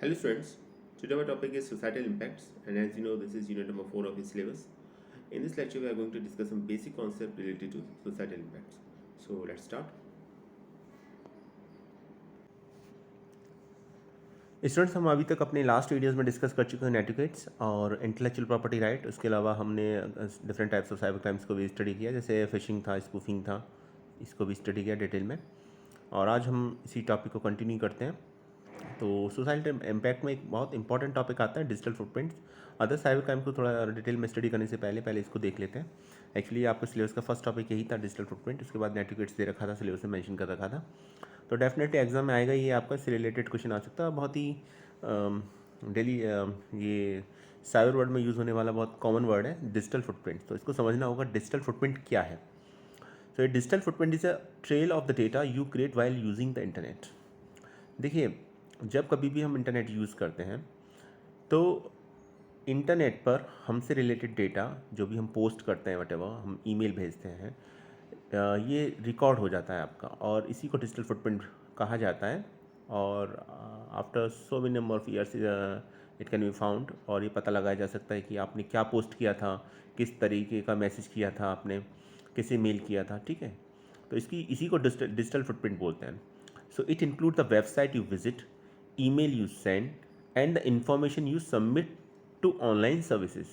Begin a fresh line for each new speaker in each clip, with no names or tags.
Hello students, today our topic is societal impacts, and as you know this is unit number 4 of your syllabus. In this lecture we are going to discuss some basic concepts related to societal impacts. So let's start. Students हम अभी तक अपने last videos में discuss कर चुके हैं नेटिकेट्स और intellectual property right. उसके अलावा हमने different types of cyber crimes को भी स्टडी किया, जैसे फिशिंग था, स्पूफिंग था, इसको भी स्टडी किया डिटेल में। और आज हम इसी टॉपिक को कंटिन्यू करते हैं। तो सोसाइटी इम्पैक्ट में एक बहुत इंपॉर्टेंट टॉपिक आता है digital footprints. Other cyber crime को थोड़ा डिटेल में स्टडी करने से पहले इसको देख लेते हैं। एक्चुअली आपका सिलेबस का फर्स्ट टॉपिक यही था, डिजिटल फुटप्रिंट। उसके बाद नेटिकेट्स दे रखा था, सिलेबस में मेंशन कर रखा था। तो डेफिनेटली एग्जाम में आएगा, ये आपका इससे रिलेटेड क्वेश्चन आ सकता है। बहुत ही डेली ये साइबर वर्ड में यूज़ होने वाला बहुत कॉमन वर्ड है डिजिटल फुटप्रिंट। तो इसको समझना होगा डिजिटल फुटप्रिंट क्या है। So digital footprint is a trail of the data you create while using the internet. देखिए, जब कभी भी हम इंटरनेट यूज़ करते हैं तो इंटरनेट पर हमसे रिलेटेड डेटा जो भी हम पोस्ट करते हैं, वटेवर हम ईमेल भेजते हैं, ये रिकॉर्ड हो जाता है आपका, और इसी को डिजिटल फुटप्रिंट कहा जाता है। और after so many number of years it can be found, और ये पता लगाया जा सकता है कि आपने क्या पोस्ट किया था, किस तरीके का मैसेज किया था आपने, किसे मेल किया था। ठीक है, तो इसी को डिजिटल फुटप्रिंट बोलते हैं। So it include the website you visit, email you send and the information you submit to online services.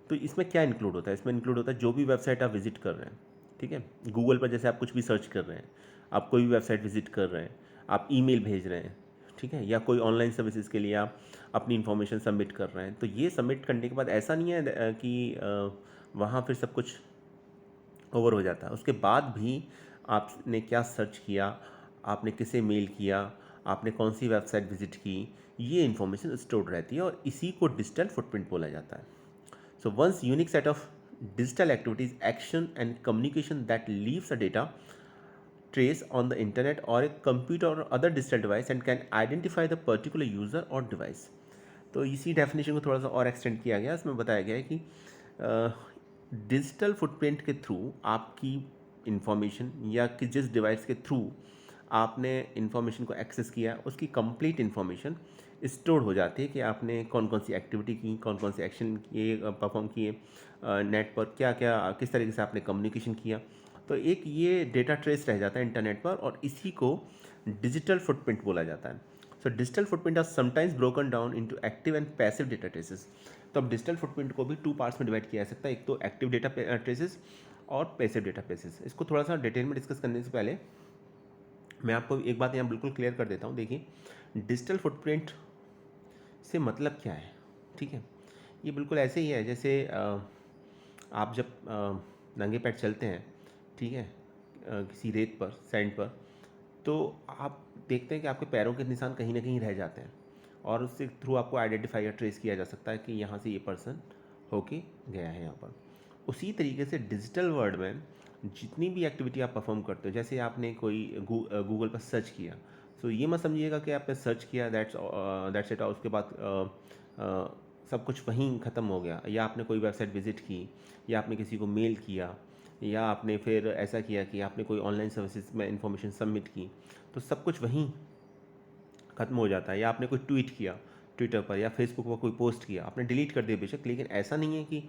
तो इसमें क्या इंक्लूड होता है? इसमें इंक्लूड होता है जो भी वेबसाइट आप विजिट कर रहे हैं। ठीक है, गूगल पर जैसे आप कुछ भी सर्च कर रहे हैं, आप कोई भी वेबसाइट विजिट कर रहे हैं, आप ईमेल भेज रहे हैं, ठीक है, या कोई ऑनलाइन सर्विसेज के लिए आप अपनी इन्फॉर्मेशन सबमिट कर रहे हैं। तो ये सबमिट करने के बाद ऐसा नहीं है कि वहाँ फिर सब कुछ ओवर हो जाता है। उसके बाद भी आपने क्या सर्च किया, आपने किसे मेल किया, आपने कौन सी वेबसाइट विजिट की, ये इन्फॉर्मेशन स्टोर्ड रहती है, और इसी को डिजिटल फुटप्रिंट बोला जाता है। So once unique set of digital activities, action and communication that leaves a data trace on the internet or a computer or other digital device and can identify the particular user or device। तो इसी definition को थोड़ा सा और extend किया गया। इसमें बताया गया है कि डिजिटल फुटप्रिंट के थ्रू आपकी इंफॉर्मेशन, या कि जिस डिवाइस के थ्रू आपने इंफॉर्मेशन को एक्सेस किया, उसकी कंप्लीट इंफॉर्मेशन स्टोर हो जाती है कि आपने कौन कौन सी एक्टिविटी की, कौन कौन से एक्शन किए, परफॉर्म किए नेट पर, क्या क्या किस तरीके से आपने कम्युनिकेशन किया। तो एक ये डेटा ट्रेस रह जाता है इंटरनेट पर, और इसी को डिजिटल फुटप्रिंट बोला जाता है। So digital footprint are sometimes broken down into active and passive data traces. तो अब डिजिटल फुटप्रिंट को भी टू पार्ट्स में डिवाइड किया जा सकता है, एक तो एक्टिव डेटा ट्रेसेस और पैसिव डेटा ट्रेसेस। इसको थोड़ा सा डिटेल में डिस्कस करने से पहले मैं आपको एक बात यहाँ बिल्कुल क्लियर कर देता हूँ। देखिए, डिजिटल फुटप्रिंट से मतलब क्या है? ठीक है, ये बिल्कुल ऐसे ही है जैसे आप जब नंगे पैर चलते हैं, ठीक है, किसी रेत पर, सैंड पर, तो आप देखते हैं कि आपके पैरों के निशान कहीं ना कहीं रह जाते हैं, और उससे थ्रू आपको आइडेंटिफाई या ट्रेस किया जा सकता है कि यहाँ से ये पर्सन होके गया है यहाँ पर। उसी तरीके से डिजिटल वर्ल्ड में जितनी भी एक्टिविटी आप परफॉर्म करते हो, जैसे आपने कोई गूगल पर सर्च किया, सो ये मत समझिएगा कि आपने सर्च किया दैट्स इट, और उसके बाद सब कुछ वहीं ख़त्म हो गया। या आपने कोई वेबसाइट विजिट की, या आपने किसी को मेल किया, या आपने फिर ऐसा किया कि आपने कोई ऑनलाइन सर्विसेज में इंफॉर्मेशन सबमिट की, तो सब कुछ वहीं ख़त्म हो जाता है। या आपने कोई ट्वीट किया ट्विटर पर या फेसबुक पर, कोई पोस्ट किया, आपने डिलीट कर दिया बेशक, लेकिन ऐसा नहीं है कि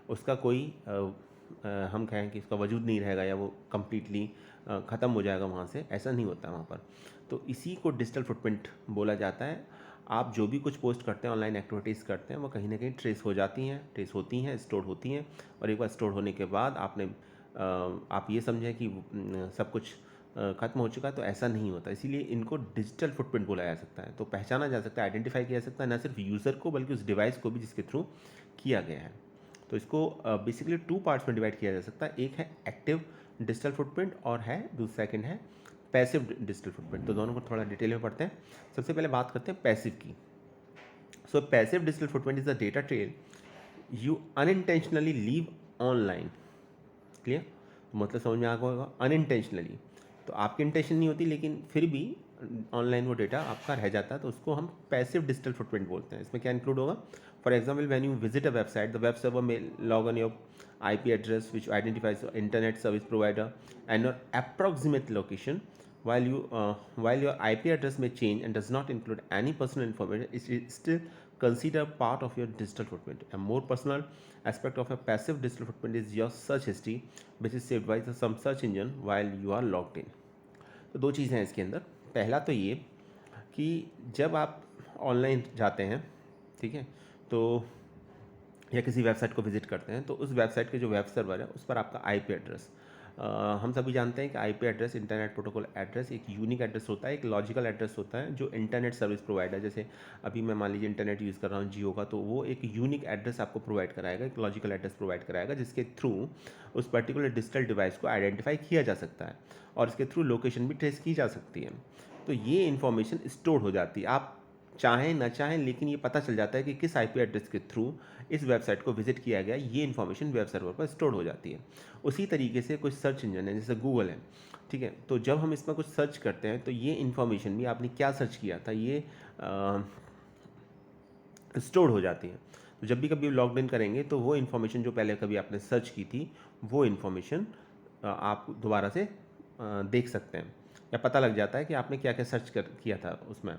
उसका कोई हम कहें कि इसका वजूद नहीं रहेगा या वो कम्प्लीटली ख़त्म हो जाएगा वहाँ से, ऐसा नहीं होता वहाँ पर। तो इसी को डिजिटल फुटप्रिंट बोला जाता है। आप जो भी कुछ पोस्ट करते हैं, ऑनलाइन एक्टिविटीज़ करते हैं, वो कहीं ना कहीं ट्रेस हो जाती हैं, ट्रेस होती हैं, स्टोर होती हैं, और एक बार स्टोर होने के बाद आप ये समझें कि सब कुछ ख़त्म हो चुका है, तो ऐसा नहीं होता। इसीलिए इनको डिजिटल फुटप्रिंट बोला जा सकता है। तो पहचाना जा सकता है, आइडेंटिफाई किया जा सकता है, न सिर्फ यूज़र को बल्कि उस डिवाइस को भी जिसके थ्रू किया गया है। तो इसको बेसिकली टू पार्ट्स में डिवाइड किया जा सकता है। एक है एक्टिव डिजिटल फुटप्रिंट, और है दूसरा सेकंड है पैसिव डिजिटल फुटप्रिंट। तो दोनों को थोड़ा डिटेल में पढ़ते हैं। सबसे पहले बात करते हैं पैसिव की। So passive digital footprint is the data trail you unintentionally leave online. Clear? मतलब समझ में आ गया होगा, अनइंटेंशनली। तो आपकी इंटेंशन नहीं होती, लेकिन फिर भी ऑनलाइन वो डेटा आपका रह जाता है, तो उसको हम पैसिव डिजिटल फुटप्रिंट बोलते हैं। इसमें क्या इंक्लूड होगा? For example, when you visit a website, the web server may log on your IP address which identifies your internet service provider and your approximate location while your IP address may change and does not include any personal information, it is still considered part of your digital footprint. A more personal aspect of a passive digital footprint is your search history, which is saved by some search engine while you are logged in. तो दो चीज़ें हैं इसके अंदर. पहला तो ये कि जब आप ऑनलाइन जाते हैं, ठीक है, तो या किसी वेबसाइट को विजिट करते हैं, तो उस वेबसाइट के जो वेब सर्वर है उस पर आपका आईपी एड्रेस, हम सभी जानते हैं कि IP address, internet protocol address, एक यूनिक एड्रेस होता है, एक लॉजिकल एड्रेस होता है जो इंटरनेट सर्विस प्रोवाइडर, जैसे अभी मैं मान लीजिए इंटरनेट यूज़ कर रहा हूँ जियो का, तो वो एक यूनिक एड्रेस आपको प्रोवाइड कराएगा, एक लॉजिकल एड्रेस प्रोवाइड कराएगा, जिसके थ्रू उस पर्टिकुलर डिजिटल डिवाइस को आइडेंटिफाई किया जा सकता है और इसके थ्रू लोकेशन भी ट्रेस की जा सकती है. तो ये इन्फॉर्मेशन स्टोर हो जाती है, आप चाहें ना चाहें, लेकिन ये पता चल जाता है कि किस आईपी एड्रेस के थ्रू इस वेबसाइट को विजिट किया गया. ये इन्फॉर्मेशन वेब सर्वर पर स्टोर हो जाती है. उसी तरीके से कुछ सर्च इंजन है जैसे गूगल है, ठीक है, तो जब हम इसमें कुछ सर्च करते हैं तो ये इन्फॉर्मेशन भी, आपने क्या सर्च किया था, ये स्टोर हो जाती है. तो जब भी कभी लॉग इन करेंगे तो वो इन्फॉर्मेशन जो पहले कभी आपने सर्च की थी, वो इन्फॉर्मेशन आप दोबारा से देख सकते हैं, या पता लग जाता है कि आपने क्या क्या सर्च किया था उसमें.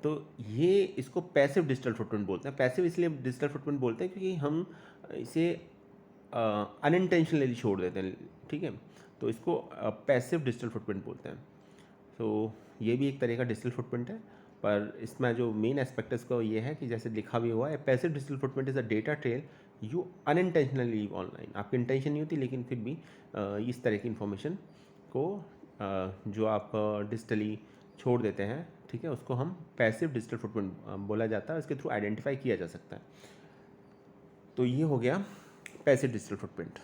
तो ये इसको पैसिव डिजिटल फुटप्रिंट बोलते हैं. पैसिव इसलिए डिजिटल फुटप्रिंट बोलते हैं क्योंकि हम इसे अनइंटेंशनली छोड़ देते हैं, ठीक है, तो इसको पैसिव डिजिटल फुटप्रिंट बोलते हैं. तो ये भी एक तरह का डिजिटल फुटप्रिंट है, पर इसमें जो मेन एस्पेक्ट इसका ये है कि जैसे लिखा भी हुआ है, passive digital footprint is a data trail you unintentionally leave online. आपकी इंटेंशन नहीं होती, लेकिन फिर भी इस तरह की इन्फॉर्मेशन को जो आप डिजिटली छोड़ देते हैं, ठीक है, उसको हम पैसिव डिजिटल फुटप्रिंट बोला जाता है. इसके थ्रू आइडेंटिफाई किया जा सकता है. तो ये हो गया पैसिव डिजिटल फुटप्रिंट.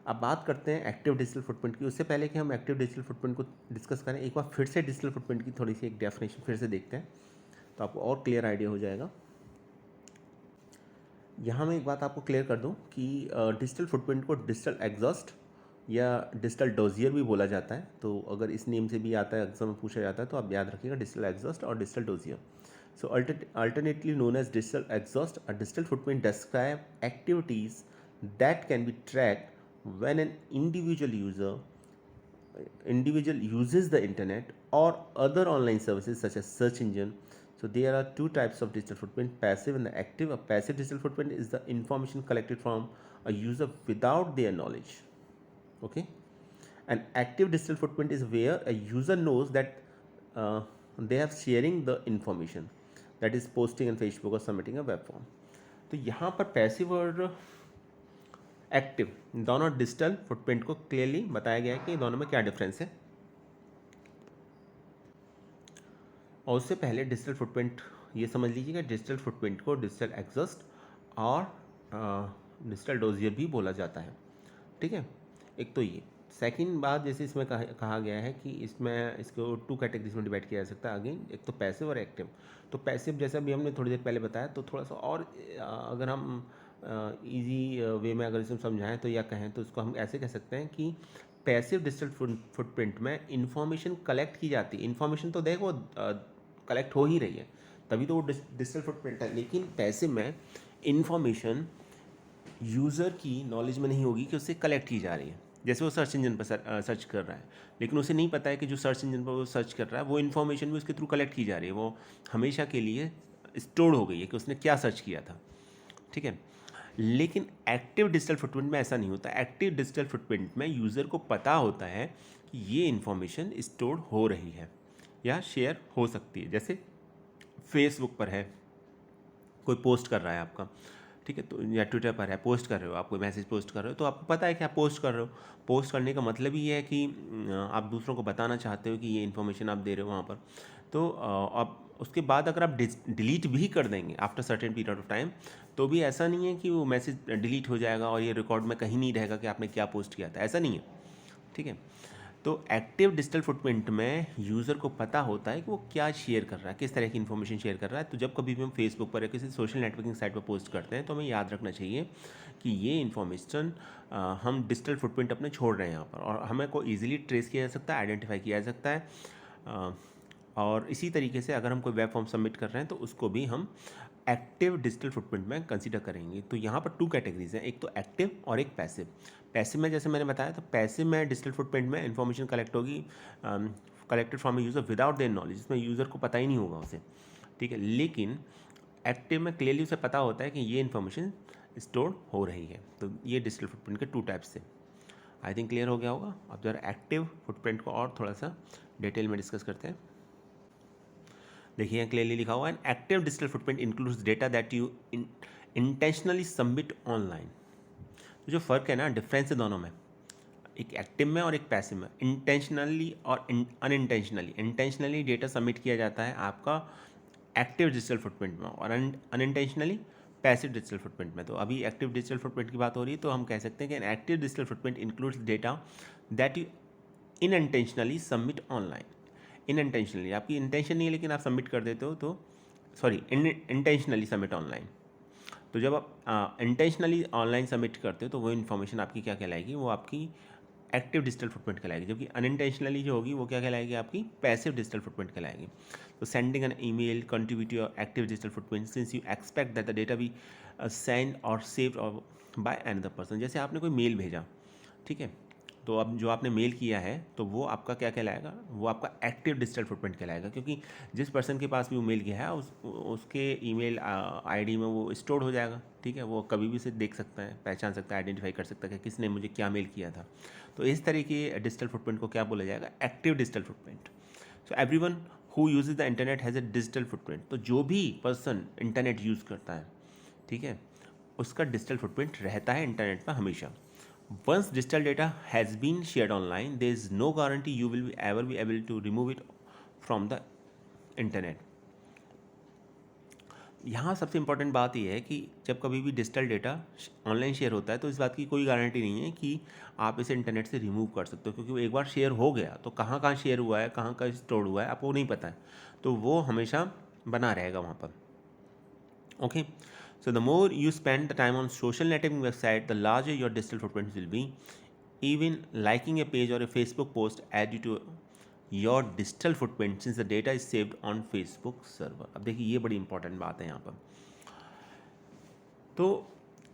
अब बात करते हैं एक्टिव डिजिटल फुटप्रिंट की. उससे पहले कि हम एक्टिव डिजिटल फुटप्रिंट को डिस्कस करें, एक बार फिर से डिजिटल फुटप्रिंट की थोड़ी सी एक डेफिनेशन फिर से देखते हैं, तो आपको और क्लियर आइडिया हो जाएगा. यहाँ मैं एक बात आपको क्लियर कर दूँ कि डिजिटल फुटप्रिंट को डिजिटल एग्जॉस्ट या डिजिटल डोजियर भी बोला जाता है. तो अगर इस नेम से भी आता है, एग्जाम में पूछा जाता है, तो आप याद रखिएगा डिजिटल एग्जॉस्ट और digital dossier. So alternatively known as digital exhaust, a digital footprint describe activities that can be tracked when an individual uses the internet or other online services such as search engine. So there are two types of digital footprint, passive and the active. A passive digital footprint is the information collected from a user without their knowledge. Okay. An active digital footprint is where a user knows that they are sharing the information, that is posting on Facebook or submitting a web form. तो यहाँ पर passive और active दोनों digital footprint को clearly बताया गया है कि दोनों में क्या डिफरेंस है. और उससे पहले डिजिटल फुटप्रिंट ये समझ लीजिएगा, डिजिटल फुटप्रिंट को डिजिटल एग्जॉस्ट और डिजिटल डोजियर भी बोला जाता है, ठीक है. एक तो ये सेकंड बात, जैसे इसमें कहा गया है कि इसमें इसको टू कैटेगरीज में डिवाइड किया जा सकता है. अगेन एक तो पैसिव और एक्टिव. तो पैसिव जैसा भी हमने थोड़ी देर पहले बताया, तो थोड़ा सा और अगर हम इजी वे में अगर इसमें समझाएं तो या कहें तो इसको हम ऐसे कह सकते हैं कि पैसिव डिजिटल फुटप्रिंट में इंफॉर्मेशन कलेक्ट की जाती है. इंफॉर्मेशन तो देखो कलेक्ट हो ही रही है, तभी तो वो डिजिटल फुटप्रिंट है. लेकिन पैसिव में इंफॉर्मेशन यूज़र की नॉलेज में नहीं होगी कि उससे कलेक्ट की जा रही है. जैसे वो सर्च इंजन पर सर्च कर रहा है, लेकिन उसे नहीं पता है कि जो सर्च इंजन पर वो सर्च कर रहा है वो इन्फॉर्मेशन भी उसके थ्रू कलेक्ट की जा रही है, वो हमेशा के लिए स्टोर हो गई है कि उसने क्या सर्च किया था, ठीक है. लेकिन एक्टिव डिजिटल फुटप्रिंट में ऐसा नहीं होता. एक्टिव डिजिटल फुटप्रिंट में यूज़र को पता होता है कि ये इन्फॉर्मेशन स्टोर हो रही है या शेयर हो सकती है. जैसे फेसबुक पर है, कोई पोस्ट कर रहा है आपका, ठीक है, तो या ट्विटर पर है, पोस्ट कर रहे हो, आप कोई मैसेज पोस्ट कर रहे हो, तो आपको पता है कि आप पोस्ट कर रहे हो. पोस्ट करने का मतलब ही है कि आप दूसरों को बताना चाहते हो कि ये इन्फॉर्मेशन आप दे रहे हो वहाँ पर. तो अब उसके बाद अगर आप डिलीट भी कर देंगे after certain period of time, तो भी ऐसा नहीं है कि वो मैसेज डिलीट हो जाएगा और ये रिकॉर्ड में कहीं नहीं रहेगा कि आपने क्या पोस्ट किया था. ऐसा नहीं है, ठीक है. तो एक्टिव डिजिटल फुटप्रिंट में यूज़र को पता होता है कि वो क्या शेयर कर रहा है, किस तरह की इन्फॉर्मेशन शेयर कर रहा है. तो जब कभी भी हम फेसबुक पर या किसी सोशल नेटवर्किंग साइट पर पोस्ट करते हैं, तो हमें याद रखना चाहिए कि ये इन्फॉर्मेशन हम डिजिटल फुटप्रिंट अपने छोड़ रहे हैं यहाँ पर, और हमें को ईजिली ट्रेस किया जा सकता है, आइडेंटिफाई किया जा सकता है. और इसी तरीके से अगर हम कोई वेब फॉर्म सबमिट कर रहे हैं तो उसको भी हम एक्टिव डिजिटल फुटप्रिंट में कंसीडर करेंगे. तो यहाँ पर टू कैटेगरीज हैं, एक तो एक्टिव और एक पैसिव. पैसिव में जैसे मैंने बताया, तो पैसिव में डिजिटल फुटप्रिंट में इंफॉर्मेशन कलेक्ट होगी collected from A user without their knowledge, इसमें यूज़र को पता ही नहीं होगा उसे, ठीक है। लेकिन एक्टिव में क्लियरली उसे पता होता है कि ये इन्फॉर्मेशन स्टोर हो रही है। तो ये डिजिटल फुटप्रिंट के 2 टाइप्स थे। आई थिंक क्लियर हो गया होगा। अब जरा एक्टिव फुटप्रिंट को और थोड़ा सा डिटेल में डिस्कस करते हैं। देखिए यहाँ क्लियरली लिखा हुआ है, N active digital footprint includes data that you intentionally submit online. तो जो फ़र्क है ना, डिफरेंस है दोनों में, एक एक्टिव में और एक पैसिव में। इंटेंशनली और अनइंटेंशनली, इंटेंशनली डेटा सबमिट किया जाता है आपका एक्टिव डिजिटल फुटप्रिंट में, और अनइंटेंशनली पैसिव डिजिटल फुटप्रिंट में। तो अभी एक्टिव डिजिटल फुटप्रिंट की बात हो रही है, तो हम कह सकते हैं कि an active digital footprint includes data that you intentionally submit online. Intentionally, आपकी इंटेंशन नहीं है लेकिन आप सबमिट कर देते हो, तो सॉरी, इंटेंशनली सबमिट ऑनलाइन। तो जब आप इंटेंशनली ऑनलाइन सबमिट करते हो तो वो इन्फॉर्मेशन आपकी क्या कहलाएगी, वो आपकी एक्टिव डिजिटल फुटप्रिंट कहलाएगी। जबकि अनइंटेंशनली जो होगी वो क्या कहलाएगी, आपकी पैसिव डिजिटल फुटप्रिंट कहलाएगी। तो sending an email contribute your active digital footprint since you expect that the data be send और सेव्ड बाय अनदर पर्सन। जैसे आपने कोई मेल भेजा, ठीक है, तो अब जो आपने मेल किया है तो वो आपका क्या कहलाएगा, वो आपका एक्टिव डिजिटल फुटप्रिंट कहलाएगा, क्योंकि जिस पर्सन के पास भी वो मेल गया है उसके ईमेल आईडी में वो स्टोर हो जाएगा, ठीक है। वो कभी भी उसे देख सकता है, पहचान सकता है, आइडेंटिफाई कर सकता है कि किसने मुझे क्या मेल किया था। तो इस तरीके डिजिटल फुटप्रिंट को क्या बोला जाएगा, active digital footprint. So everyone who uses the internet has a digital footprint. तो जो भी पर्सन इंटरनेट यूज़ करता है, ठीक है, उसका डिजिटल फुटप्रिंट रहता है इंटरनेट पर हमेशा। Once digital data has been shared online, there is no guarantee you will ever be able to remove it from the internet. यहाँ सबसे इम्पॉर्टेंट बात यह है कि जब कभी भी डिजिटल डेटा ऑनलाइन शेयर होता है तो इस बात की कोई गारंटी नहीं है कि आप इसे इंटरनेट से रिमूव कर सकते हो, क्योंकि वो एक बार शेयर हो गया तो कहाँ कहाँ शेयर हुआ है, कहाँ कहाँ स्टोर हुआ है, आपको नहीं पता है, तो वो हमेशा बना रहेगा वहाँ पर। Okay, so the more you spend the time on social networking website, the larger your digital footprint will be. Even liking a page or a Facebook post add you to your digital footprint since the data is saved on Facebook server. अब देखिए ये बड़ी important बात है यहाँ पर। तो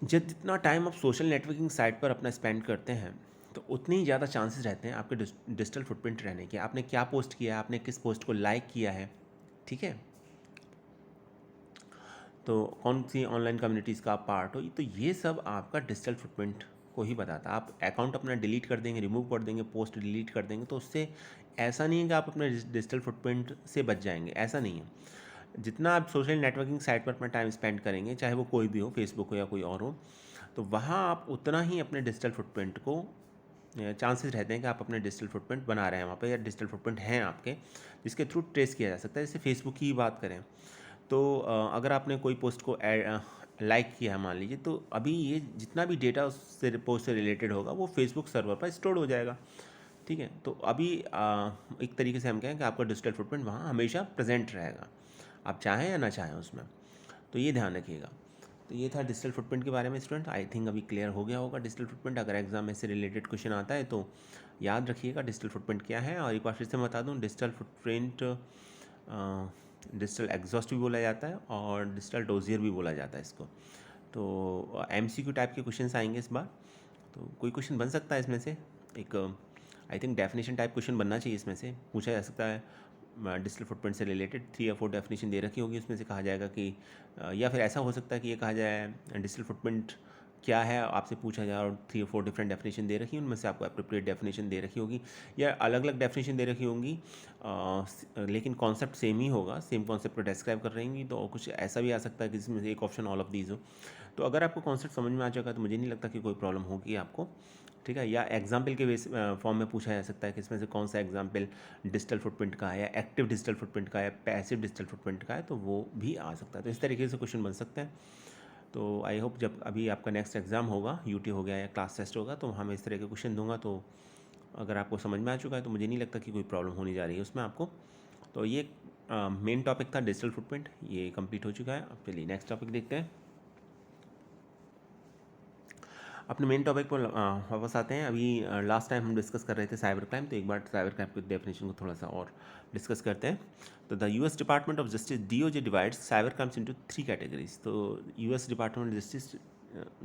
जब जितना टाइम आप सोशल नेटवर्किंग साइट पर अपना स्पेंड करते हैं तो उतनी ही ज़्यादा चांसेस रहते हैं आपके डिजिटल फुटप्रिंट रहने के। आपने क्या पोस्ट किया है, आपने किस पोस्ट को लाइक किया है, ठीक है, तो कौन सी ऑनलाइन कम्युनिटीज़ का आप पार्ट हो, तो ये सब आपका डिजिटल फुटप्रिंट को ही बताता है। आप अकाउंट अपना डिलीट कर देंगे, रिमूव कर देंगे, पोस्ट डिलीट कर देंगे, तो उससे ऐसा नहीं है कि आप अपने डिजिटल फुटप्रिंट से बच जाएंगे, ऐसा नहीं है। जितना आप सोशल नेटवर्किंग साइट पर अपना टाइम स्पेंड करेंगे, चाहे वो कोई भी हो, फेसबुक हो या कोई और हो, तो वहाँ आप उतना ही अपने डिजिटल फुटप्रिंट को चांसेस रहते हैं कि आप अपने डिजिटल फुटप्रिंट बना रहे हैं वहाँ पर, या डिजिटल फुटप्रिंट हैं आपके जिसके थ्रू ट्रेस किया जा सकता है। जैसे फेसबुक की ही बात करें तो अगर आपने कोई पोस्ट को लाइक किया है मान लीजिए, तो अभी ये जितना भी डेटा उससे पोस्ट से रिलेटेड होगा वो फेसबुक सर्वर पर स्टोर हो जाएगा, ठीक है। तो अभी एक तरीके से हम कहें कि आपका डिजिटल फुटप्रिंट वहाँ हमेशा प्रेजेंट रहेगा, आप चाहें या ना चाहें उसमें, तो ये ध्यान रखिएगा। तो ये था डिजिटल फुटप्रिंट के बारे में स्टूडेंट। आई थिंक अभी क्लियर हो गया होगा डिजिटल फुटप्रिंट। अगर एग्जाम में से रिलेटेड क्वेश्चन आता है तो याद रखिएगा डिजिटल फुटप्रिंट क्या है। और एक बार फिर से बता दूँ, डिजिटल फुटप्रिंट डिजिटल एग्जॉस्ट भी बोला जाता है और डिजिटल डोजियर भी बोला जाता है इसको। तो एमसीक्यू टाइप के क्वेश्चन आएंगे इस बार, तो कोई क्वेश्चन बन सकता है इसमें से। एक I think definition type question बनना चाहिए, इसमें से पूछा जा सकता है डिजिटल फुटप्रिंट से रिलेटेड 3 या 4 डेफिनेशन दे रखी होगी, उसमें से कहा जाएगा कि या फिर ऐसा हो सकता है कि ये कहा जाए डिजिटल फुटप्रिंट क्या है, आपसे पूछा जाए और 3 या 4 डिफरेंट डेफिनेशन दे रखी है, उनमें से आपको अप्रोप्रिएट डेफिनेशन दे रखी होगी या अलग अलग डेफिनेशन दे रखी होंगी, लेकिन कॉन्सेप्ट सेम ही होगा, सेम कॉन्सेप्ट को डिस्क्राइब कर रही होंगी। तो कुछ ऐसा भी आ सकता है कि जिसमें से एक ऑप्शन ऑल ऑफ दीज हो। तो अगर आपको कॉन्सेप्ट समझ में आ जाएगा तो मुझे नहीं लगता कि कोई प्रॉब्लम होगी आपको, ठीक है। या एग्जाम्पल के बेस फॉर्म में पूछा जा सकता है कि इसमें से कौन सा एग्जाम्पल डिजिटल फुटप्रिंट का है, या एक्टिव डिजिटल फुटप्रिंट का है, या पैसिव डिजिटल फुटप्रिंट का है, तो वो भी आ सकता है। तो इस तरीके से क्वेश्चन बन सकते हैं। तो आई होप जब अभी आपका नेक्स्ट एग्ज़ाम होगा, यूटी हो गया या क्लास टेस्ट होगा, तो वहाँ मैं इस तरह के क्वेश्चन दूंगा। तो अगर आपको समझ में आ चुका है तो मुझे नहीं लगता कि कोई प्रॉब्लम होने जा रही है उसमें आपको। तो ये मेन टॉपिक था डिजिटल फुटप्रिंट, ये कंप्लीट हो चुका है। अब चलिए नेक्स्ट टॉपिक देखते हैं। अपने मेन टॉपिक पर वापस आते हैं। अभी लास्ट टाइम हम डिस्कस कर रहे थे साइबर क्राइम, तो एक बार साइबर क्राइम की डेफिनेशन को थोड़ा सा और डिस्कस करते हैं। तो the US Department of Justice DOJ divides cyber crimes into 3 categories. तो US Department of Justice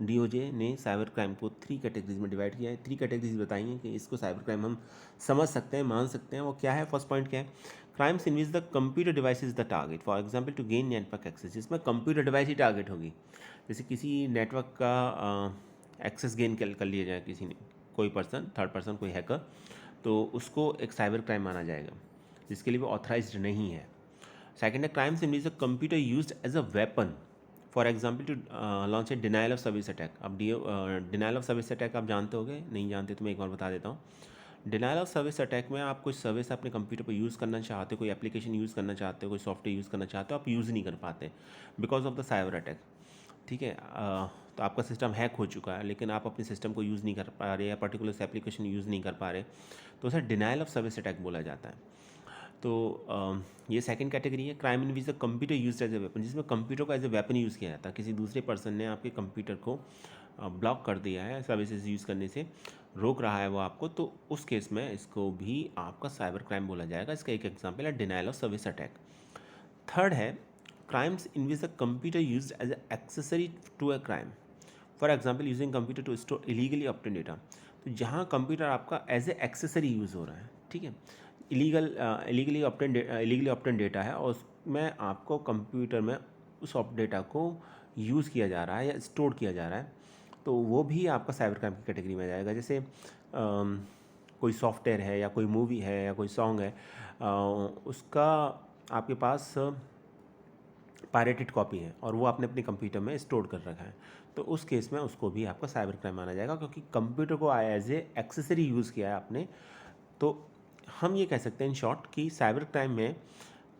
DOJ ने साइबर क्राइम को 3 कैटेगरीज में डिवाइड किया है। 3 कैटेगरीज बताई हैं कि इसको साइबर क्राइम हम समझ सकते हैं, मान सकते हैं। वो क्या है? फर्स्ट पॉइंट क्या है? Crimes in which the computer device is the target, for example to gain network access, जिसमें कंप्यूटर डिवाइस ही टारगेट होगी। जैसे किसी नेटवर्क का एक्सेस गेन कर लिया जाए किसी ने, कोई पर्सन, थर्ड पर्सन, कोई हैकर, तो उसको एक साइबर क्राइम माना जाएगा, जिसके लिए वो ऑथराइज्ड नहीं है। सेकेंड है crimes in which the computer used as a weapon, for example to launch a denial of service attack. अब डिनाइल ऑफ सर्विस अटैक आप जानते होगे, नहीं जानते तो मैं एक बार बता देता हूँ। डिनाइल ऑफ सर्विस अटैक में आप कोई सर्विस अपने कंप्यूटर पर यूज़ करना चाहते हो, कोई एप्लीकेशन यूज़ करना चाहते हो, कोई सॉफ्टवेयर यूज़ करना चाहते हो, आप यूज़ नहीं कर पाते because of the cyber attack. ठीक है, तो आपका सिस्टम हैक हो चुका है, लेकिन आप अपने सिस्टम को यूज़ नहीं कर पा रहे या पर्टिकुलर एप्लीकेशन यूज़ नहीं कर पा रहे, तो उसे डिनाइल ऑफ सर्विस अटैक बोला जाता है। तो ये सेकंड कैटेगरी है, crime in which the computer use as a weapon, जिसमें कंप्यूटर को एज ए वेपन यूज़ किया जाता है। किसी दूसरे पर्सन ने आपके कंप्यूटर को ब्लॉक कर दिया है, सर्विसेज यूज़ करने से रोक रहा है वो आपको, तो उस केस में इसको भी आपका साइबर क्राइम बोला जाएगा। इसका एक एग्जाम्पल है denial of service attack. Third है crimes in which the computer use as accessory to a crime, for example using computer to store illegally obtain data. तो जहाँ कंप्यूटर आपका एज ए एक्सेसरी यूज़ हो रहा है, ठीक है, इलीगली ऑब्टेन डेटा है, और उसमें आपको कंप्यूटर में उस डेटा को यूज़ किया जा रहा है या स्टोर किया जा रहा है, तो वो भी आपका साइबर क्राइम की कैटेगरी में आ जाएगा। जैसे कोई सॉफ्टवेयर है या कोई मूवी है या कोई सॉन्ग है, उसका आपके पास पायरेटेड कॉपी है और वो आपने अपने कंप्यूटर में स्टोर कर रखा है, तो उस केस में उसको भी आपका साइबर क्राइम माना जाएगा, क्योंकि कंप्यूटर को एज ए एक्सेसरी यूज़ किया है आपने। तो हम ये कह सकते हैं इन शॉर्ट कि साइबर क्राइम में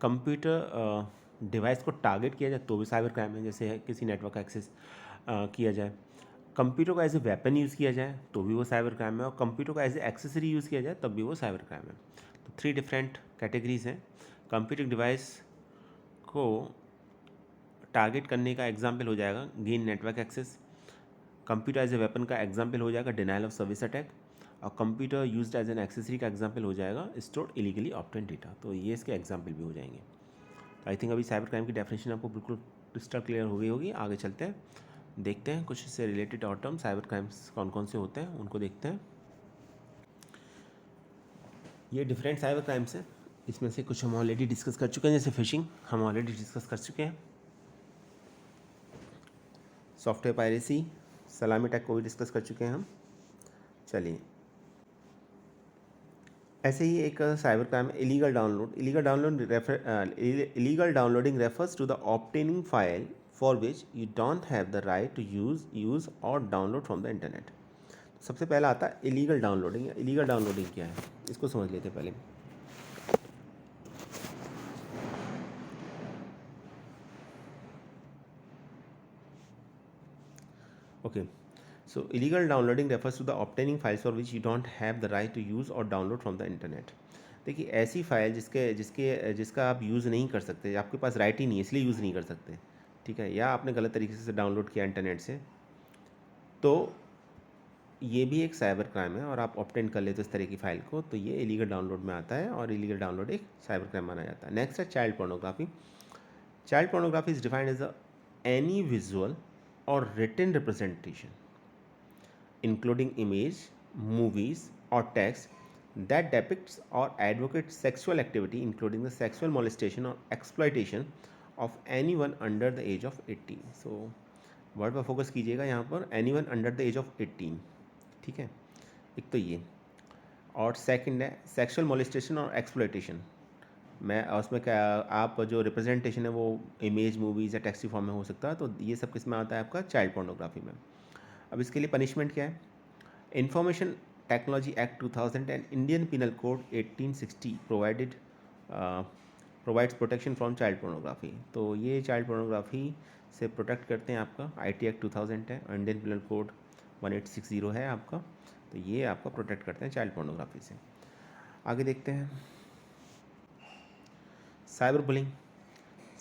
कंप्यूटर डिवाइस को टारगेट किया जाए तो भी साइबर क्राइम है, जैसे किसी नेटवर्क का एक्सेस किया जाए। कंप्यूटर को एज ए वेपन यूज़ किया जाए तो भी वो साइबर क्राइम है, और कंप्यूटर को एज ए एक्सेसरी यूज़ किया जाए तब भी वो साइबर क्राइम है। तो 3 डिफरेंट कैटेगरीज हैं। कंप्यूटर डिवाइस को टारगेट करने का एग्जाम्पल हो जाएगा gain network access, computer as a weapon का एग्जाम्पल हो जाएगा डिनाइल ऑफ सर्विस अटैक, और computer used as an accessory का एग्जाम्पल हो जाएगा स्टोर इलीगली ऑब्टेन डेटा। तो ये इसके एग्जाम्पल भी हो जाएंगे। तो आई थिंक अभी साइबर क्राइम की डेफिनेशन आपको बिल्कुल क्रिस्टल क्लियर हो गई होगी। आगे चलते हैं, देखते हैं कुछ इससे रिलेटेड और टर्म साइबर क्राइम्स कौन कौन से होते हैं, उनको देखते हैं। ये डिफरेंट साइबर क्राइम्स हैं, इसमें से कुछ हम ऑलरेडी डिस्कस कर चुके हैं, जैसे फिशिंग हम ऑलरेडी डिस्कस कर चुके हैं, सॉफ्टवेयर पायरेसी, सलामी अटैक को भी डिस्कस कर चुके हैं हम। चलिए, ऐसे ही एक cyber crime illegal download. Illegal downloading refers to the obtaining file for which you don't have the right to use और डाउनलोड फ्रॉम द इंटरनेट। सबसे पहला आता है इलीगल डाउनलोडिंग। इलीगल डाउनलोडिंग क्या है, इसको समझ लेते हैं पहले। Okay, so illegal downloading refers to the obtaining files for which you don't have the right to use और डाउनलोड फ्रॉम द इंटरनेट। देखिए, ऐसी फाइल जिसका आप यूज़ नहीं कर सकते, आपके पास राइट ही नहीं है इसलिए यूज़ नहीं कर सकते, ठीक है, या आपने गलत तरीके से डाउनलोड किया इंटरनेट से, तो ये भी एक साइबर क्राइम है, और आप ऑब्टेन कर लेते हो इस तरह की फ़ाइल को, तो ये इलीगल डाउनलोड में आता है, और इलीगल डाउनलोड एक साइबर क्राइम माना जाता है। नेक्स्ट है child pornography. Child pornography is defined as any visual और written representation including image, movies, or text that depicts or advocates sexual activity, including the sexual molestation or exploitation of anyone under the age of 18. So word पर focus कीजिएगा यहाँ पर, anyone under the age of 18, ठीक है, एक तो ये, और सेकंड है सेक्सुअल मोलेस्टेशन और एक्सप्लॉयटेशन। मैं उसमें क्या, आप जो रिप्रेजेंटेशन है वो इमेज, मूवीज़ या टेक्स्ट फॉर्म में हो सकता है, तो ये सब किस में आता है आपका चाइल्ड पोर्नोग्राफी में। अब इसके लिए पनिशमेंट क्या है? Information technology act 2000 and Indian penal code 1860 provides protection from child pornography. तो ये चाइल्ड पोर्नोग्राफी से प्रोटेक्ट करते हैं। आपका आईटी एक्ट 2000 है और इंडियन पिनल कोड 1860 है आपका, तो ये आपका प्रोटेक्ट करते हैं चाइल्ड पोर्नोग्राफी से। आगे देखते हैं साइबर बुलिंग।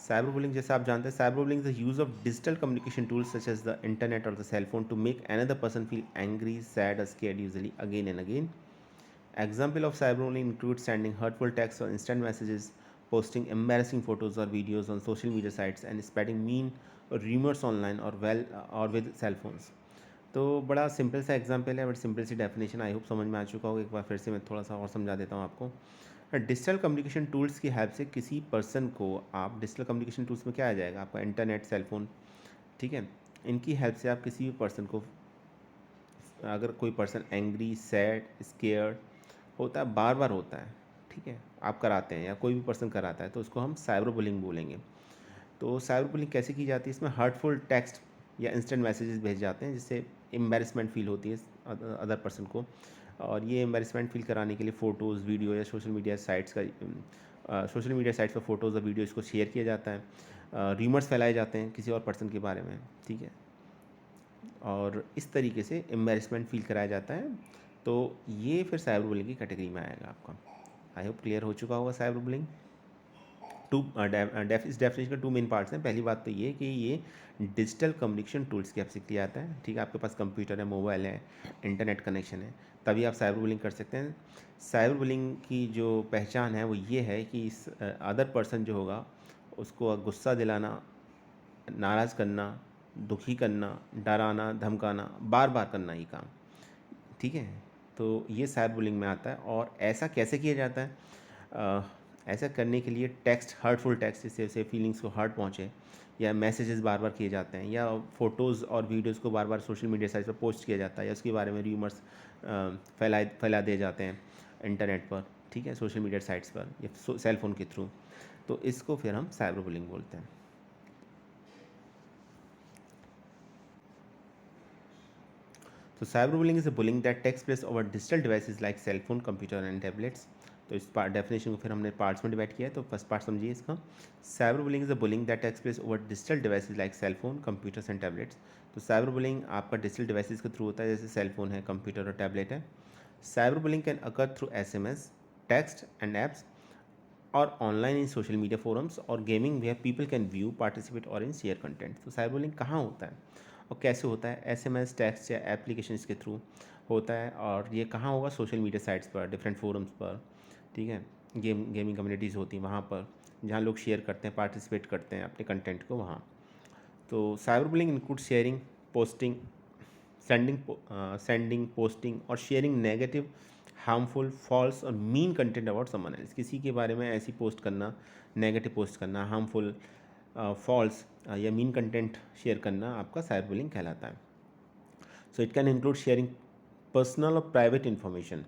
साइबर बुलिंग जैसे आप जानते हैं, cyber bullying is the use of digital communication tools such as the internet और the cell phone to make another person feel angry, sad और scared, usually again and again. Example of cyberbullying include sending hurtful texts or instant messages, posting embarrassing photos or videos on social media sites and spreading mean or rumors online or with cell phones। तो बड़ा simple सा example है, but simple सी definition I hope समझ में आ चुका होगा। एक बार फिर से मैं थोड़ा सा और समझा देता हूँ आपको। डिजिटल कम्युनिकेशन टूल्स की हेल्प से किसी पर्सन को, आप डिजिटल कम्युनिकेशन टूल्स में क्या आ जाएगा, आपका इंटरनेट, सेल फोन, ठीक है, इनकी हेल्प से आप किसी भी पर्सन को, अगर कोई पर्सन एंग्री, सैड, स्केयर्ड होता है, बार बार होता है, ठीक है, आप कराते हैं या कोई भी पर्सन कराता है, तो उसको हम साइबर बुलिंग बोलेंगे। तो साइबर बुलिंग कैसे की जाती है, इसमें हर्टफुल टेक्स्ट या इंस्टेंट मैसेजेस भेज जाते हैं जिससे एम्बेरसमेंट फील होती है अदर पर्सन को। और ये एम्बेरसमेंट फील कराने के लिए फ़ोटोज़, वीडियो या सोशल मीडिया साइट्स पर फ़ोटोज़ और वीडियोज़ को शेयर किया जाता है। र्यूमर्स फैलाए जाते हैं किसी और पर्सन के बारे में, ठीक है, और इस तरीके से एम्बेरसमेंट फील कराया जाता है। तो ये फिर साइबर बुलिंग की कैटेगरी में आएगा आपका। आई होप क्लियर हो चुका होगा साइबर बुलिंग। इस डेफिनेशन के टू मेन पार्ट्स हैं। पहली बात तो ये कि ये डिजिटल कम्युनिकेशन टूल्स की हेल्प से किया जाता है, ठीक है, आपके पास कंप्यूटर है, मोबाइल है, इंटरनेट कनेक्शन है, तभी आप साइबर बुलिंग कर सकते हैं। साइबर बुलिंग की जो पहचान है वो ये है कि इस अदर पर्सन जो होगा उसको गुस्सा दिलाना, नाराज़ करना, दुखी करना, डराना, धमकाना, बार बार करना ही काम, ठीक है। तो ये साइबर बुलिंग में आता है। और ऐसा कैसे किया जाता है, ऐसा करने के लिए टेक्स्ट, हर्टफुल टेक्स्ट, जिससे उसे फीलिंग्स को हर्ट पहुँचे, या मैसेजेस बार बार किए जाते हैं, या फ़ोटोज़ और वीडियोज़ को बार बार सोशल मीडिया साइट पर पोस्ट किया जाता है, या उसके बारे में र्यूमर्स फैला दिए जाते हैं इंटरनेट पर, ठीक है, सोशल मीडिया साइट्स पर या सेल फ़ोन के थ्रू। तो इसको फिर हम साइबर बुलिंग बोलते हैं। तो cyber bullying is a bullying that takes place over digital devices like cell phone, computer and tablets. तो इस डेफिनेशन को फिर हमने पार्ट्स में डिवाइड किया है। तो फर्स्ट पार्ट समझिए इसका। Cyber bullying is a bullying that takes place over digital devices like cell phone, computers and tablets. तो साइबर बुलिंग आपका डिजिटल डिवाइसेस के थ्रू होता है, जैसे सेल फोन है, कंप्यूटर और टैबलेट है। Cyber bullying can occur through SMS, text and apps, और online in social media forums और gaming where people can view, participate और इन शेयर कंटेंट। तो साइबर बुलिंग कहाँ होता है और कैसे होता है? SMS, टेक्स्ट या एप्लीकेशन के थ्रू होता है। और ये कहाँ होगा? सोशल मीडिया साइट्स पर, डिफरेंट फोरम्स पर, ठीक है, गेमिंग कम्युनिटीज़ होती हैं वहाँ पर, जहाँ लोग शेयर करते हैं, पार्टिसिपेट करते हैं अपने कंटेंट को वहाँ। तो cyber bullying include sharing, posting, sending, posting और शेयरिंग नेगेटिव, हार्मफुल, फॉल्स और mean content about someone else. किसी के बारे में ऐसी पोस्ट करना, नेगेटिव पोस्ट करना, हार्मफुल, फॉल्स या मीन कंटेंट शेयर करना आपका साइबर बुलिंग कहलाता है। So it can include sharing personal or private information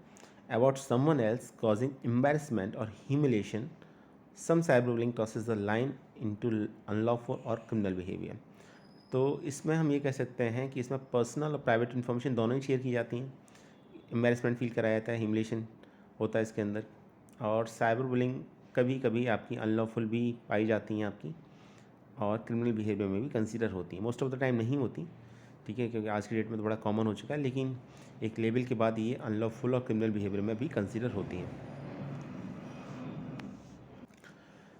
about someone else, causing embarrassment or humiliation. Some cyberbullying crosses the line into unlawful or criminal behavior. तो इसमें हम ये कह सकते हैं कि इसमें पर्सनल और प्राइवेट इन्फॉर्मेशन दोनों ही शेयर की जाती हैं। एम्बेरसमेंट फील कराया जाता है, ह्यूमिलेशन होता है इसके अंदर। और साइबर बुलिंग कभी कभी आपकी अनलॉफुल भी पाई जाती हैं आपकी, और क्रिमिनल बिहेवियर में भी कंसीडर होती हैं। मोस्ट ऑफ द टाइम नहीं होती, ठीक है, क्योंकि आज की डेट में तो बड़ा कॉमन हो चुका है, लेकिन एक लेवल के बाद ये अनलॉफुल और क्रिमिनल बिहेवियर में भी कंसीडर होती हैं।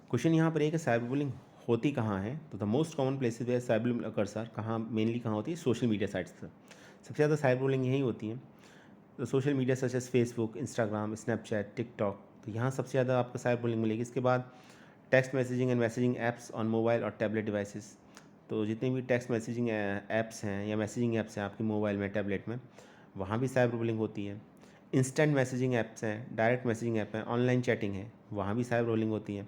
क्वेश्चन यहाँ पर एक है, साइबर बुलिंग होती कहाँ है? तो the most common places where cyber bullying occurs are, कहाँ मेनली कहाँ होती है? सोशल मीडिया साइट्स पर सबसे ज़्यादा साइबर बुलिंग यही होती है। तो social media such as Facebook, Instagram, Snapchat, TikTok, तो यहाँ सबसे ज़्यादा आपको साइबर बुलिंग मिलेगी। इसके बाद text messaging and messaging apps on mobile और टैबलेट डिवाइसेस। तो जितने भी टेक्स्ट मैसेजिंग ऐप्स हैं या मैसेजिंग ऐप्स हैं आपकी मोबाइल में, टैबलेट में, वहाँ भी साइबर बुलिंग होती है। इंस्टेंट मैसेजिंग ऐप्स हैं, डायरेक्ट मैसेजिंग ऐप हैं, ऑनलाइन चैटिंग है, वहाँ भी साइबर बुलिंग होती है।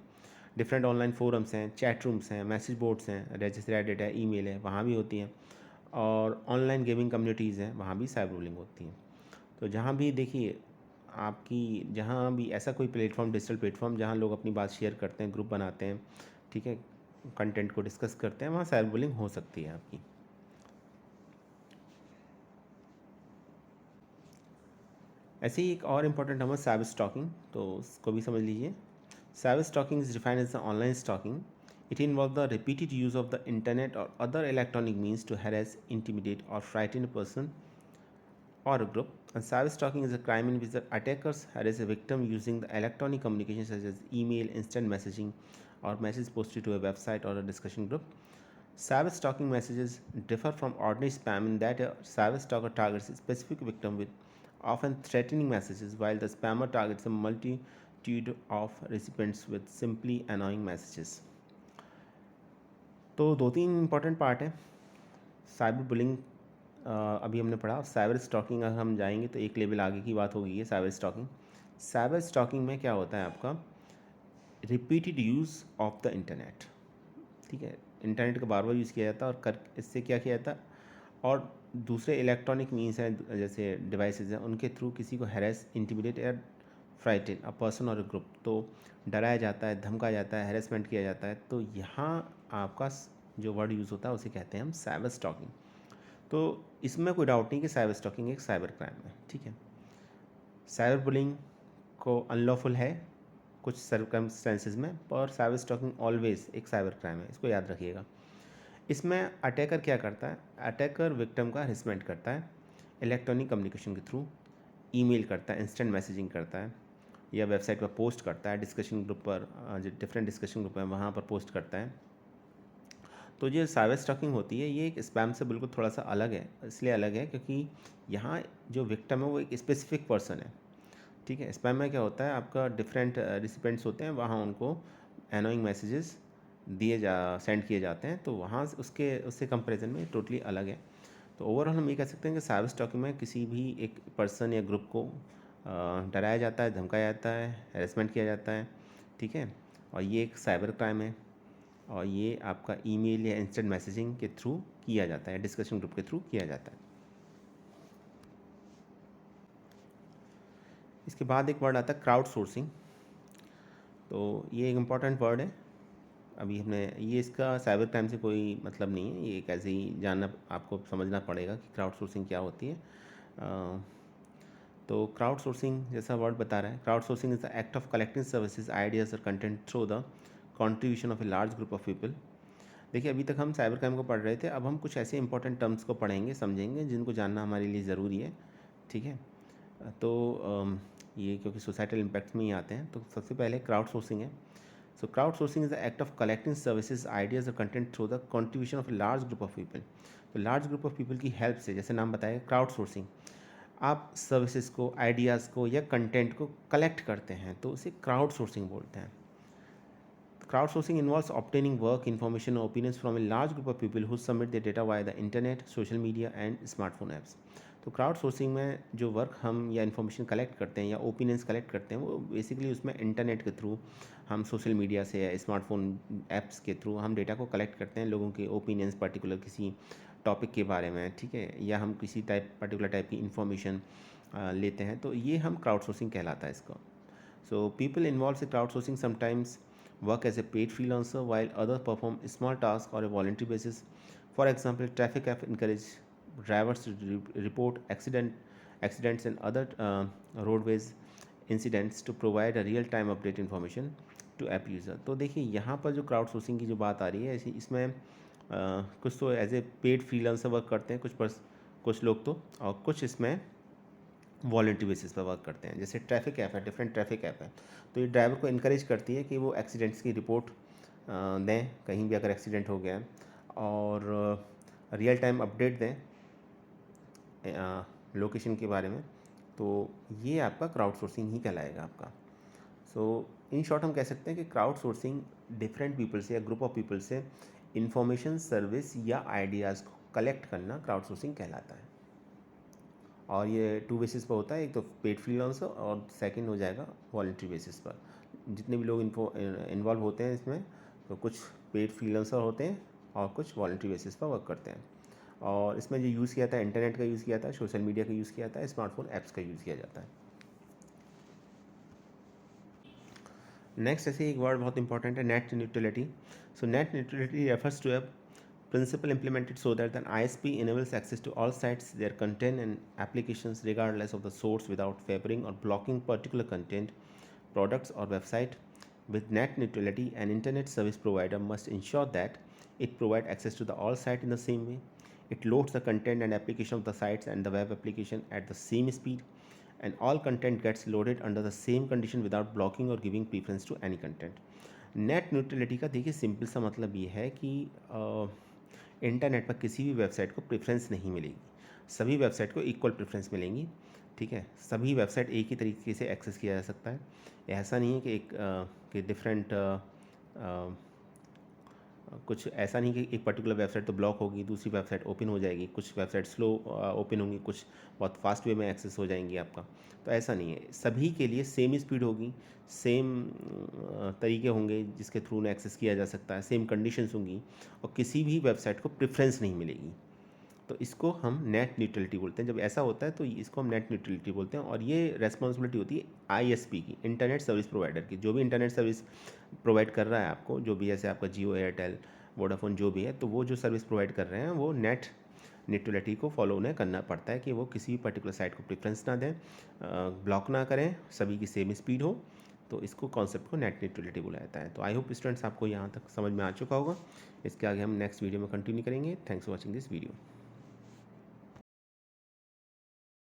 डिफरेंट ऑनलाइन फोरम्स हैं, चैट रूम्स हैं, मैसेज बोर्ड्स हैं, जैसे रेडिट है, ईमेल है, वहाँ भी होती हैं। और ऑनलाइन गेमिंग कम्युनिटीज़ हैं, वहाँ भी साइबर बुलिंग होती है। तो जहाँ भी देखिए आपकी, जहाँ भी ऐसा कोई प्लेटफॉर्म, डिजिटल प्लेटफॉर्म जहाँ लोग अपनी बात शेयर करते हैं, ग्रुप बनाते हैं, ठीक है, कंटेंट को डिस्कस करते हैं, वहाँ साइबर बुलिंग हो सकती है आपकी। ऐसे ही एक और इम्पॉर्टेंट टर्म है साइबर स्टॉकिंग, तो उसको भी समझ लीजिए। Cyber stalking is defined as the online stalking. It involve the repeated use of the internet और other electronic means to harass, intimidate और frighten a person or a group. And cyber stalking is a crime in which the attackers harass a victim using the electronic communication such as email, instant messaging, or message posted to a website or a discussion group. Cyber stalking messages differ from ordinary spam in that a cyber stalker targets a specific victim with often threatening messages, while the spammer targets a multitude multitude of recipients with simply annoying messages. तो 2-3 important part है। Cyber bullying अभी हमने पढ़ा। Cyber stalking अगर हम जाएंगे तो एक लेवल आगे की बात होगी ये साइबर स्टॉकिंग। साइबर स्टॉकिंग में क्या होता है आपका repeated use of the internet. ठीक है, इंटरनेट का बार बार यूज़ किया जाता है और कर इससे क्या किया जाता है और दूसरे इलेक्ट्रॉनिक मीन्स हैं जैसे डिवाइसेज हैं उनके थ्रू किसी को हैरेस इंटिमिडेट या फ्राइटन अ पर्सन और अ ग्रुप, तो डराया जाता है, धमकाया जाता है, हैरेसमेंट किया जाता है। तो यहाँ आपका जो वर्ड यूज़ होता है उसे कहते हैं हम साइबर स्टॉकिंग। तो इसमें कोई डाउट नहीं कि साइबर स्टॉकिंग एक साइबर क्राइम है। ठीक है, साइबर बुलिंग को अनलॉफुल है कुछ सर्कमस्टेंसेज में, पर साइबर स्टॉकिंग ऑलवेज एक साइबर क्राइम है, इसको याद रखिएगा। इसमें अटैकर क्या करता है, अटैकर विक्टिम का हरेसमेंट करता है इलेक्ट्रॉनिक कम्युनिकेशन के थ्रू, ईमेल करता है, इंस्टेंट मैसेजिंग करता है या वेबसाइट पर पोस्ट करता है, डिस्कशन ग्रुप पर जो डिफरेंट डिस्कशन ग्रुप है वहाँ पर पोस्ट करता है। तो जो साइबर स्टॉकिंग होती है ये एक स्पैम से बिल्कुल थोड़ा सा अलग है, इसलिए अलग है क्योंकि यहाँ जो विक्टिम है वो एक स्पेसिफिक पर्सन है। ठीक है, स्पैम में क्या होता है आपका डिफरेंट रिसिपेंट्स होते हैं, वहाँ उनको एनोइंग मैसेजेस सेंड किए जाते हैं, तो वहाँ उसके उससे कंपैरिजन में टोटली अलग है। तो ओवरऑल हम ये कह सकते हैं कि साइबर स्टॉकिंग में किसी भी एक पर्सन या ग्रुप को डराया जाता है, धमकाया जाता है, हैरेसमेंट किया जाता है। ठीक है, और ये एक साइबर क्राइम है और ये आपका ईमेल या इंस्टेंट मैसेजिंग के थ्रू किया जाता है, डिस्कशन ग्रुप के थ्रू किया जाता है। इसके बाद एक वर्ड आता है क्राउड सोर्सिंग। तो ये एक इम्पॉर्टेंट वर्ड है। अभी हमने ये इसका साइबर क्राइम से कोई मतलब नहीं है, ये एक ऐसे ही जानना आपको समझना पड़ेगा कि क्राउड सोर्सिंग क्या होती है। तो क्राउड सोर्सिंग जैसा वर्ड बता रहा है, crowd sourcing is the act of collecting services ideas और content through the contribution of a large group of people. देखिए अभी तक हम साइबर क्राइम को पढ़ रहे थे, अब हम कुछ ऐसे इंपॉर्टेंट टर्म्स को पढ़ेंगे, समझेंगे, जिनको जानना हमारे लिए ज़रूरी है। ठीक है, तो ये क्योंकि सोसाइटल इम्पैक्ट्स में ही आते हैं, तो सबसे पहले क्राउड सोर्सिंग है। So crowdsourcing is the act of collecting services, ideas or content through the contribution of a large group of people. तो लार्ज ग्रुप ऑफ पीपल की हेल्प से, जैसे नाम बताया क्राउड सोर्सिंग, आप सर्विसेज को, आइडियाज़ को या कंटेंट को कलेक्ट करते हैं, तो उसे क्राउड सोर्सिंग बोलते हैं। Crowdsourcing involves obtaining work, information, or opinions from a large group of people who submit their data via the internet, social media and smartphone apps. तो क्राउड सोर्सिंग में जो वर्क हम या इन्फॉर्मेशन कलेक्ट करते हैं या ओपिनियंस कलेक्ट करते हैं वो बेसिकली उसमें इंटरनेट के थ्रू, हम सोशल मीडिया से या स्मार्टफोन ऐप्स के थ्रू हम डेटा को कलेक्ट करते हैं, लोगों के ओपिनियंस पर्टिकुलर किसी टॉपिक के बारे में। ठीक है, या हम किसी पर्टिकुलर टाइप की इन्फॉर्मेशन लेते हैं, तो ये हम क्राउड सोर्सिंग कहलाता है इसको। So people involved in crowdsourcing sometimes work as a paid freelancer while others perform small tasks or a voluntary basis. For example, traffic app encourage drivers to report accidents and other roadways incidents to provide a real-time update information to app user. तो देखिए यहाँ पर जो crowd sourcing की जो बात आ रही है इसमें कुछ तो as a paid freelancer work करते हैं कुछ लोग तो, और कुछ इसमें वॉलंटरी बेसिस पर वर्क करते हैं। जैसे ट्रैफिक ऐप है, डिफरेंट ट्रैफिक ऐप है, तो ये ड्राइवर को इनक्रेज करती है कि वो एक्सीडेंट्स की रिपोर्ट दें कहीं भी अगर एक्सीडेंट हो गया है, और रियल टाइम अपडेट दें लोकेशन के बारे में। तो ये आपका क्राउड सोर्सिंग ही कहलाएगा आपका। सो इन शॉर्ट हम कह सकते हैं कि क्राउड सोर्सिंग डिफरेंट पीपल से या ग्रुप ऑफ पीपल से इंफॉर्मेशन, सर्विस या आइडियाज़ को कलेक्ट करना क्राउड सोर्सिंग कहलाता है। और ये 2 बेसिस पर होता है, एक तो पेड फ्रीलांसर और सेकंड हो जाएगा वॉलंटरी बेसिस पर। जितने भी लोग इन्वॉल्व होते हैं इसमें, तो कुछ पेड फ्रीलांसर होते हैं और कुछ वॉलंटरी बेसिस पर वर्क करते हैं। और इसमें जो यूज़ किया था, इंटरनेट का यूज़ किया था, सोशल मीडिया का यूज़ किया था, स्मार्टफोन ऐप्स का यूज़ किया जाता है। नेक्स्ट ऐसे एक वर्ड बहुत इंपॉर्टेंट है, net neutrality. So net neutrality refers to a principle implemented so that an ISP enables access to all sites, their content and applications regardless of the source without favoring or blocking particular content, products or website. With net neutrality, an internet service provider must ensure that it provides access to the all site in the same way. It loads the content and application of the sites and the web application at the same speed, and all content gets loaded under the same condition without blocking or giving preference to any content. Net neutrality का देखिए simple सा मतलब ये है कि internet पर किसी भी वेबसाइट को प्रेफरेंस नहीं मिलेगी, सभी वेबसाइट को इक्वल प्रेफरेंस मिलेंगी। ठीक है, सभी वेबसाइट एक ही तरीके से एक्सेस किया जा सकता है। ऐसा नहीं है कि कि डिफरेंट कुछ ऐसा नहीं कि एक पर्टिकुलर वेबसाइट तो ब्लॉक होगी, दूसरी वेबसाइट ओपन हो जाएगी, कुछ वेबसाइट स्लो ओपन होंगी, कुछ बहुत फास्ट वे में एक्सेस हो जाएंगी आपका। तो ऐसा नहीं है, सभी के लिए सेम ही स्पीड होगी, सेम तरीके होंगे जिसके थ्रू उन्हें एक्सेस किया जा सकता है, सेम कंडीशंस होंगी और किसी भी वेबसाइट को प्रेफरेंस नहीं मिलेगी। तो इसको हम नेट न्यूट्रलिटी बोलते हैं। जब ऐसा होता है तो इसको हम नेट न्यूट्रलिटी बोलते हैं और ये रेस्पॉन्सिबिलिटी होती है आईएसपी की, इंटरनेट सर्विस प्रोवाइडर की। जो भी इंटरनेट सर्विस प्रोवाइड कर रहा है आपको, जो भी जैसे आपका जियो, एयरटेल, वोडाफोन जो भी है, तो वो जो सर्विस प्रोवाइड कर रहे हैं वो नेट न्यूट्रलिटी को फॉलो उन्हें करना पड़ता है कि वो किसी पर्टिकुलर साइट को प्रेफरेंस ना दें, ब्लॉक ना करें, सभी की सेम स्पीड हो। तो इसको कॉन्सेप्ट को नेट न्यूट्रलिटी बोला जाता है। तो आई होप स्टूडेंट्स आपको यहाँ तक समझ में आ चुका होगा। इसके आगे हम नेक्स्ट वीडियो में कंटिन्यू करेंगे। Thanks for watching this video.